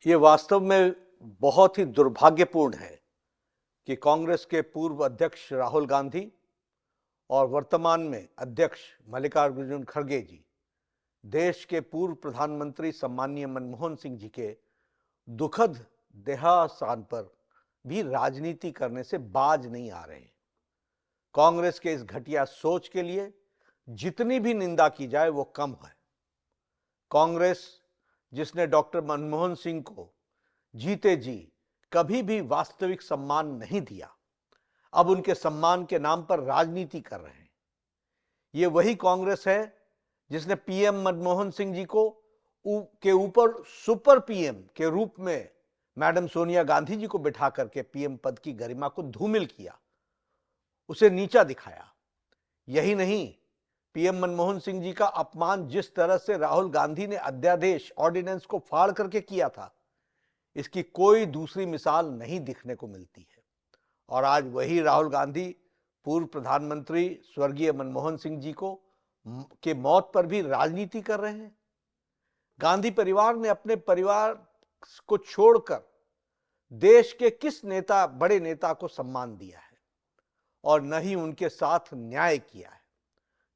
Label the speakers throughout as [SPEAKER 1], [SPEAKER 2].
[SPEAKER 1] ये वास्तव में बहुत ही दुर्भाग्यपूर्ण है कि कांग्रेस के पूर्व अध्यक्ष राहुल गांधी और वर्तमान में अध्यक्ष मल्लिकार्जुन खड़गे जी देश के पूर्व प्रधानमंत्री सम्माननीय मनमोहन सिंह जी के दुखद देहावसान पर भी राजनीति करने से बाज नहीं आ रहे। कांग्रेस के इस घटिया सोच के लिए जितनी भी निंदा की जाए वो कम है। कांग्रेस जिसने डॉक्टर मनमोहन सिंह को जीते जी कभी भी वास्तविक सम्मान नहीं दिया, अब उनके सम्मान के नाम पर राजनीति कर रहे हैं। ये वही कांग्रेस है जिसने पीएम मनमोहन सिंह जी को के ऊपर सुपर पीएम के रूप में मैडम सोनिया गांधी जी को बिठा करके पीएम पद की गरिमा को धूमिल किया, उसे नीचा दिखाया। यही नहीं, पीएम मनमोहन सिंह जी का अपमान जिस तरह से राहुल गांधी ने अध्यादेश ऑर्डिनेंस को फाड़ करके किया था, इसकी कोई दूसरी मिसाल नहीं दिखने को मिलती है। और आज वही राहुल गांधी पूर्व प्रधानमंत्री स्वर्गीय मनमोहन सिंह जी को के मौत पर भी राजनीति कर रहे हैं। गांधी परिवार ने अपने परिवार को छोड़कर देश के किस बड़े नेता को सम्मान दिया है और न ही उनके साथ न्याय किया है,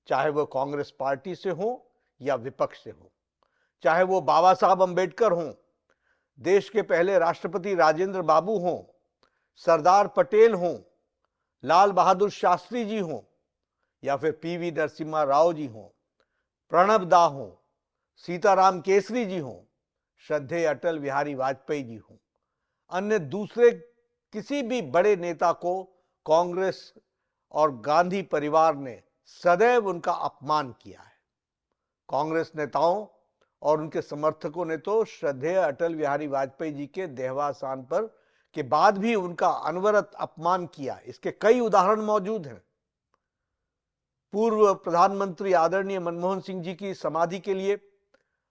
[SPEAKER 1] चाहे वो कांग्रेस पार्टी से हो या विपक्ष से हो, चाहे वो बाबा साहब अंबेडकर हों, देश के पहले राष्ट्रपति राजेंद्र बाबू हों, सरदार पटेल हों, लाल बहादुर शास्त्री जी हों या फिर पीवी नरसिम्हा राव जी हों, प्रणब दा हों, सीताराम केसरी जी हों, श्रद्धेय अटल बिहारी वाजपेयी जी हों, अन्य दूसरे किसी भी बड़े नेता को कांग्रेस और गांधी परिवार ने सदैव उनका अपमान किया है। कांग्रेस नेताओं और उनके समर्थकों ने तो श्रद्धेय अटल बिहारी वाजपेयी जी के देहावसान पर के बाद भी उनका अनवरत अपमान किया। इसके कई उदाहरण मौजूद हैं। पूर्व प्रधानमंत्री आदरणीय मनमोहन सिंह जी की समाधि के लिए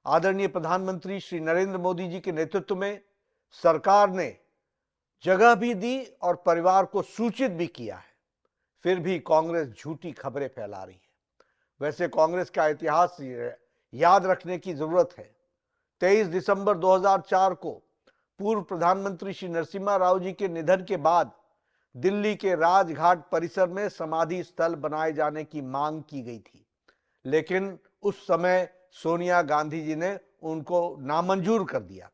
[SPEAKER 1] आदरणीय प्रधानमंत्री श्री नरेंद्र मोदी जी के नेतृत्व में सरकार ने जगह भी दी और परिवार को सूचित भी किया है, फिर भी कांग्रेस झूठी खबरें फैला रही है। वैसे कांग्रेस का इतिहास याद रखने की जरूरत है। 23 दिसंबर 2004 को पूर्व प्रधानमंत्री श्री नरसिम्हा राव जी के निधन के बाद दिल्ली के राजघाट परिसर में समाधि स्थल बनाए जाने की मांग की गई थी, लेकिन उस समय सोनिया गांधी जी ने उनको नामंजूर कर दिया था।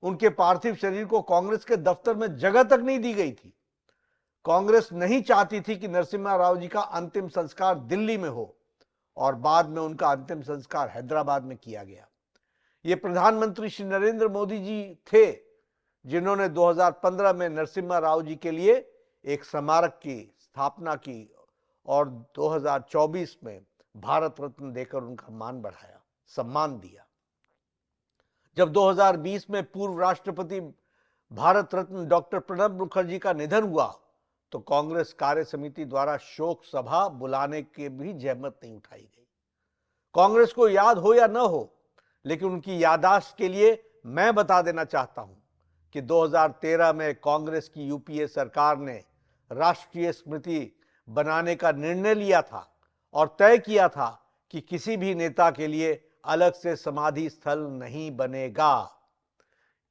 [SPEAKER 1] उनके पार्थिव शरीर को कांग्रेस के दफ्तर में जगह तक नहीं दी गई थी। कांग्रेस नहीं चाहती थी कि नरसिम्हा राव जी का अंतिम संस्कार दिल्ली में हो और बाद में उनका अंतिम संस्कार हैदराबाद में किया गया। ये प्रधानमंत्री श्री नरेंद्र मोदी जी थे जिन्होंने 2015 में नरसिम्हा राव जी के लिए एक स्मारक की स्थापना की और 2024 में भारत रत्न देकर उनका मान बढ़ाया, सम्मान दिया। जब 2020 में पूर्व राष्ट्रपति भारत रत्न डॉक्टर प्रणब मुखर्जी का निधन हुआ तो कांग्रेस कार्य समिति द्वारा शोक सभा बुलाने के भी जहमत नहीं उठाई गई। कांग्रेस को याद हो या न हो, लेकिन उनकी याददाश्त के लिए मैं बता देना चाहता हूं कि 2013 में कांग्रेस की यूपीए सरकार ने राष्ट्रीय स्मृति बनाने का निर्णय लिया था और तय किया था कि किसी भी नेता के लिए अलग से समाधि स्थल नहीं बनेगा।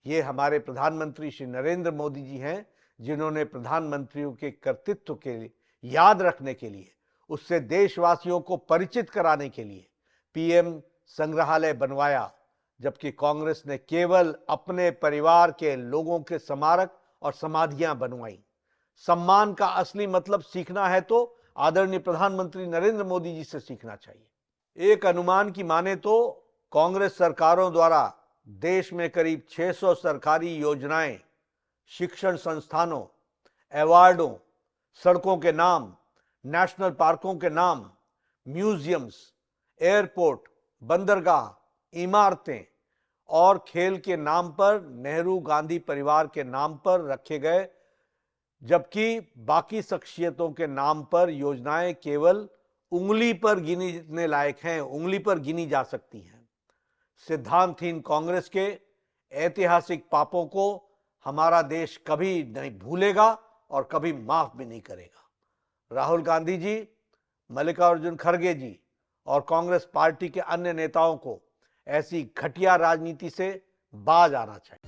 [SPEAKER 1] ये हमारे प्रधानमंत्री श्री नरेंद्र मोदी जी हैं जिन्होंने प्रधानमंत्रियों के कर्तृत्व के लिए याद रखने के लिए, उससे देशवासियों को परिचित कराने के लिए पीएम संग्रहालय बनवाया, जबकि कांग्रेस ने केवल अपने परिवार के लोगों के स्मारक और समाधियां बनवाई। सम्मान का असली मतलब सीखना है तो आदरणीय प्रधानमंत्री नरेंद्र मोदी जी से सीखना चाहिए। एक अनुमान की माने तो कांग्रेस सरकारों द्वारा देश में करीब 600 सरकारी योजनाएं, शिक्षण संस्थानों, अवार्डों, सड़कों के नाम, नेशनल पार्कों के नाम, म्यूजियम्स, एयरपोर्ट, बंदरगाह, इमारतें और खेल के नाम पर नेहरू गांधी परिवार के नाम पर रखे गए, जबकि बाकी शख्सियतों के नाम पर योजनाएं केवल उंगली पर गिनने लायक हैं, उंगली पर गिनी जा सकती हैं। सिद्धांतहीन कांग्रेस के ऐतिहासिक पापों को हमारा देश कभी नहीं भूलेगा और कभी माफ भी नहीं करेगा। राहुल गांधी जी, मल्लिकार्जुन खड़गे जी और कांग्रेस पार्टी के अन्य नेताओं को ऐसी घटिया राजनीति से बाज आना चाहिए।